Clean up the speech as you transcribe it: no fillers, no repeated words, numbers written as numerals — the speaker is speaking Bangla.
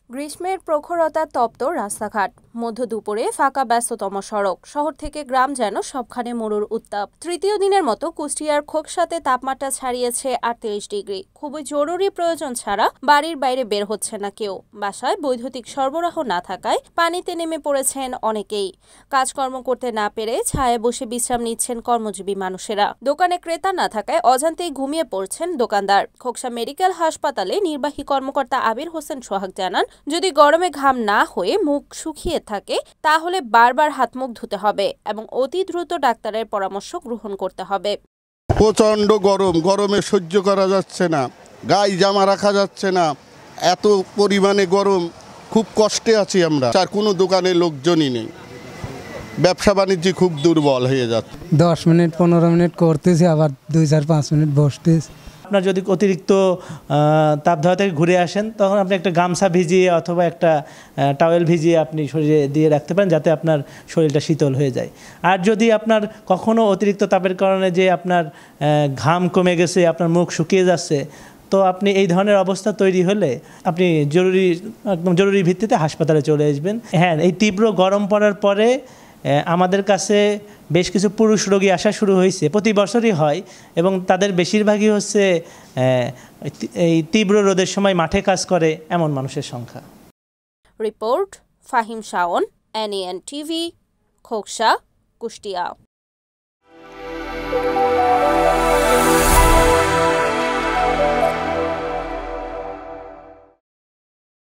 গ্রীষ্মের প্রখরতা তপ্ত রাস্তাঘাট, মধ্য দুপুরে ফাঁকা ব্যস্ততম সড়ক, শহর থেকে গ্রাম যেন সবখানে মরুর উত্তাপ। তৃতীয় দিনের মতো কুষ্টিয়ার খোকসাতে তাপমাত্রা ছাড়িয়েছে 38 ডিগ্রি। খুবই জরুরি প্রয়োজন ছাড়া বাড়ির বাইরে বের হচ্ছে না কেউ। বাসায় বৈদ্যুতিক সরবরাহ না থাকায় পানিতে নেমে পড়েছেন অনেকেই। কাজকর্ম করতে না পেরে ছায়ায় বসে বিশ্রাম নিচ্ছেন কর্মজীবী মানুষেরা। দোকানে ক্রেতা না থাকায় অজান্তেই ঘুমিয়ে পড়ছেন দোকানদার। খোকসা মেডিকেল হাসপাতালে নির্বাহী কর্মকর্তা আবির হোসেন সোহাগ জানান, যদি গরমে ঘাম না হয়ে মুখ শুকিয়ে থাকে তাহলে বারবার হাত মুখ ধুতে হবে এবং অতি দ্রুত ডাক্তারের পরামর্শ গ্রহণ করতে হবে। প্রচণ্ড গরমে সহ্য করা যাচ্ছে না, গায়ে জামা রাখা যাচ্ছে না, এত পরিমাণে গরম, খুব কষ্টে আছি আমরা। আর কোনো দোকানে লোকজনই নেই, ব্যবসা বাণিজ্য খুব দুর্বল হয়ে যাচ্ছে। 10 মিনিট 15 মিনিট করতেছি, আবার 2-4-5 মিনিট বসতেছি। আপনার যদি অতিরিক্ত তাপদাহ থেকে ঘুরে আসেন তখন আপনি একটা গামছা ভিজিয়ে অথবা একটা টাওয়েল ভিজিয়ে আপনি শরীরে দিয়ে রাখতে পারেন, যাতে আপনার শরীরটা শীতল হয়ে যায়। আর যদি আপনার কখনো অতিরিক্ত তাপের কারণে যে আপনার ঘাম কমে গেছে, আপনার মুখ শুকিয়ে যাচ্ছে, তো আপনি এই ধরনের অবস্থা তৈরি হলে আপনি একদম জরুরি ভিত্তিতে হাসপাতালে চলে আসবেন। হ্যাঁ, এই তীব্র গরম পড়ার পরে আমাদের কাছে বেশ কিছু পুরুষ রোগী আসা শুরু হয়েছে, প্রতি বছরই হয়, এবং তাদের বেশিরভাগই হচ্ছে এই তীব্র রোদের সময় মাঠে কাজ করে এমন মানুষের সংখ্যা। Report Fahim Shaon, NAN TV, Khoksa, Kushtia.